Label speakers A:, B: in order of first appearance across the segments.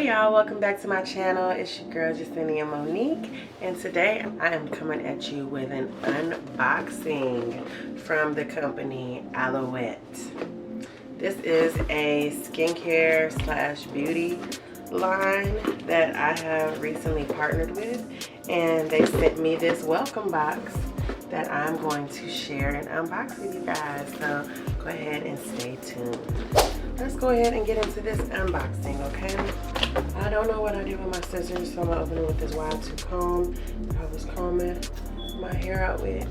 A: Hey y'all, welcome back to my channel. It's your girl Jecenia Monique, and today I am coming at you with an unboxing from the company Aloette. This is a skincare slash beauty line that I have recently partnered with, and they sent me this welcome box that I'm going to share and unbox with you guys. So go ahead and stay tuned. Let's go ahead and get into this unboxing, okay? I don't know what I did with my scissors, so I'm gonna open it with this wide tooth comb I was combing my hair out with.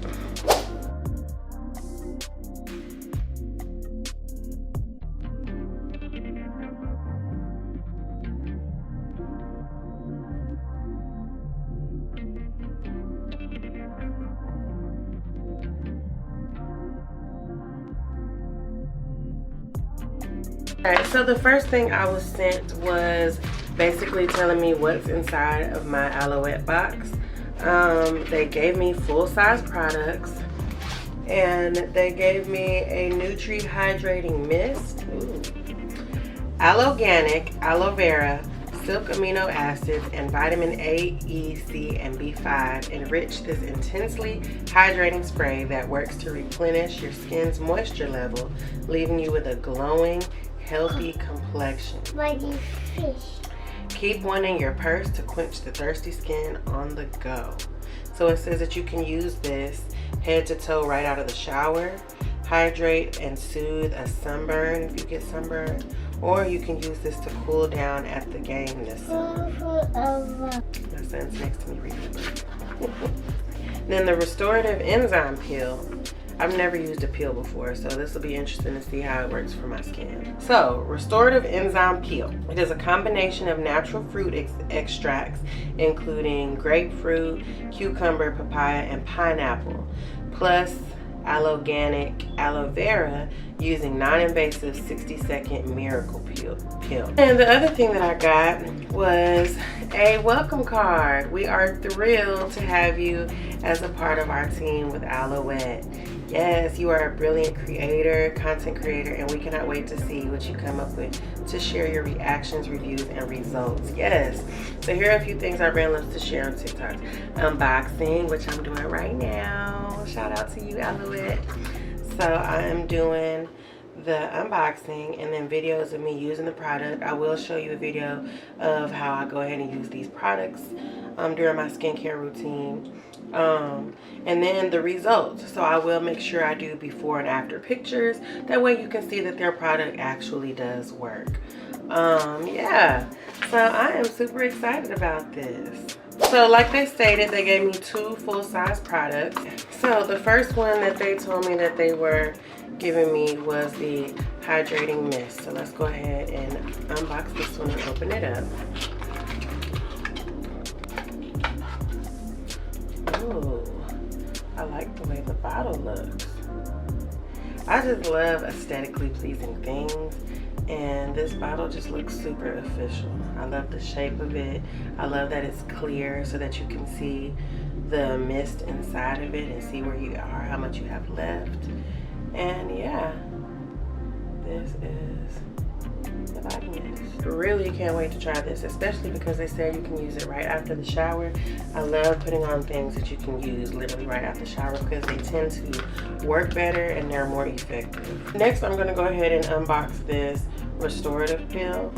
A: Alright, so the first thing I was sent was basically telling me what's inside of my Aloette box. They gave me full-size products, and they gave me a Nutri-Hydrating Mist, Allerganic, aloe vera, silk amino acids, and vitamin A, E, C, and B5 enrich this intensely hydrating spray that works to replenish your skin's moisture level, leaving you with a glowing, healthy complexion.
B: Mighty fish.
A: Keep one in your purse to quench the thirsty skin on the go. So it says that you can use this head to toe right out of the shower, hydrate and soothe a sunburn if you get sunburned, or you can use this to cool down at the game this summer. My son's next to me reading the book. Then the Restorative Enzyme Peel. I've never used a peel before, so this will be interesting to see how it works for my skin. So, Restorative Enzyme Peel. It is a combination of natural fruit extracts, including grapefruit, cucumber, papaya, and pineapple, plus allerganic aloe vera using non-invasive 60-second miracle peel. And the other thing that I got was a welcome card. We are thrilled to have you as a part of our team with Aloette. Yes, you are a brilliant creator, content creator, and we cannot wait to see what you come up with to share your reactions, reviews, and results. Yes. So here are a few things our brand loves to share on TikTok. Unboxing, which I'm doing right now. Shout out to you, Aloette. So I am doing the unboxing and then videos of me using the product. I will show you a video of how I go ahead and use these products during my skincare routine. And then the results. So I will make sure I do before and after pictures. That way you can see that their product actually does work. Yeah. So I am super excited about this. So like they stated, they gave me 2 full-size products. So the first one that they told me that they were giving me was the Hydrating Mist. So let's go ahead and unbox this one and open it up. Ooh, I like the way the bottle looks. I just love aesthetically pleasing things, and this bottle just looks super official. I love the shape of it. I love that it's clear so that you can see the mist inside of it and see where you are, how much you have left. And yeah, this is the body mist. Really can't wait to try this, especially because they said you can use it right after the shower. I love putting on things that you can use literally right after the shower because they tend to work better and they're more effective. Next, I'm going to go ahead and unbox this Restorative Peel.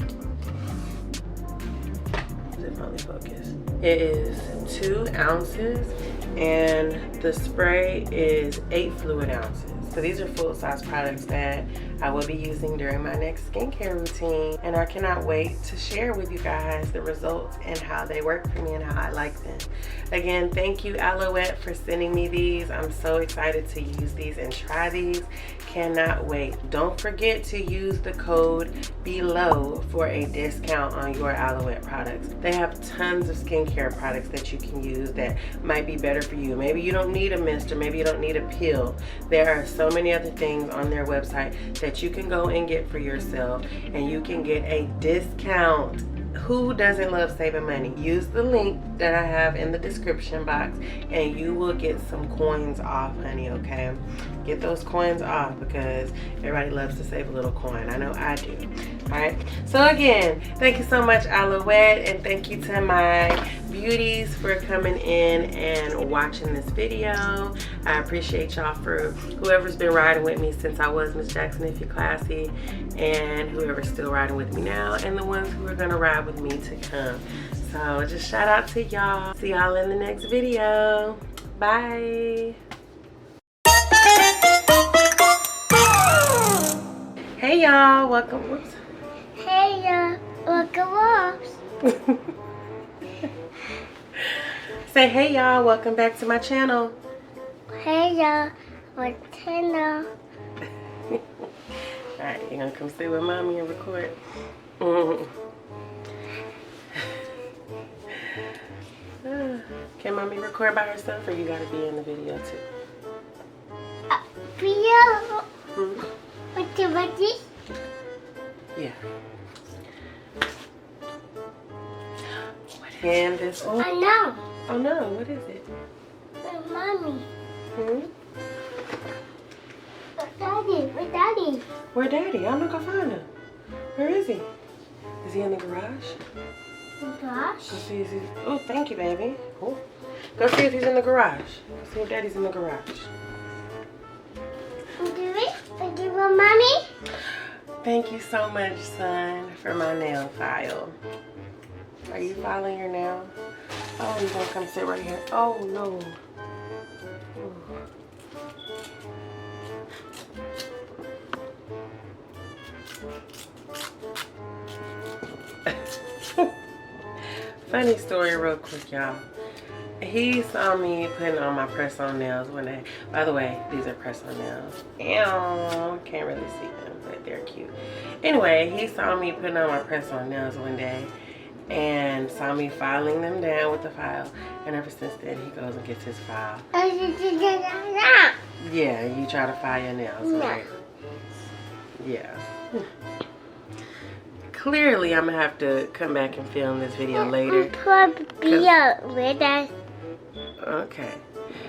A: Is it finally focused? It is 2 ounces and the spray is 8 fluid ounces. So these are full-size products that I will be using during my next skincare routine, and I cannot wait to share with you guys the results and how they work for me and how I like them. Again, thank you Aloette for sending me these. I'm so excited to use these and try these. Cannot wait. Don't forget to use the code below for a discount on your Aloette products. They have tons of skincare products that you can use that might be better for you. Maybe you don't need a mist, or maybe you don't need a peel. There are so many other things on their website that you can go and get for yourself, and you can get a discount. Who doesn't love saving money? Use the link that I have in the description box and you will get some coins off, honey, okay? Get those coins off because everybody loves to save a little coin. I know I do. Alright, so again, thank you so much, Aloette, and thank you to my beauties for coming in and watching this video. I appreciate y'all for whoever's been riding with me since I was Miss Jackson If You're Classy, and whoever's still riding with me now, and the ones who are gonna ride with me to come. So just shout out to y'all. See y'all in the next video. Bye. Hey y'all, welcome. Whoops.
B: Hey y'all, welcome.
A: Say hey y'all, welcome back to my channel.
B: Hey y'all, welcome.
A: Alright, you're gonna come sit with mommy and record. Can mommy record by herself, or you gotta be in the video too?
B: Video.
A: Hmm?
B: What's this?
A: Yeah. And this. Oh.
B: I know.
A: Oh no, what is it?
B: Where's mommy?
A: Hmm?
B: Where's daddy?
A: Where daddy? I'm gonna go find him. Where is he? Is he in the garage?
B: Gosh.
A: Go see if he's. Oh, thank you, baby. Cool. Go see if he's in the garage. Go see if daddy's in the garage.
B: Do you want mommy?
A: Thank you so much, son, for my nail file. Are you filing your nail? Oh, you're gonna come sit right here. Oh no. Funny story real quick, y'all. He saw me putting on my press-on nails one day. By the way, these are press-on nails. Ew, can't really see them, but they're cute. Anyway, he saw me putting on my press-on nails one day and saw me filing them down with the file. And ever since then, he goes and gets his file. Yeah, you try to file your nails, right? Yeah. Clearly, I'm gonna have to come back and film this video later. Okay,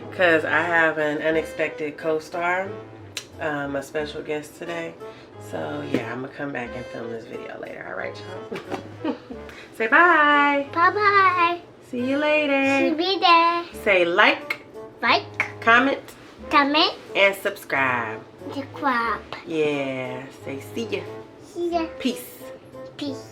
A: because I have an unexpected co-star, a special guest today. So yeah, I'm gonna come back and film this video later. All right, y'all. Say bye.
B: Bye-bye.
A: See you later.
B: See you there.
A: Say like, comment, and subscribe. Yeah. Say see ya.
B: See ya.
A: Peace.
B: Peace.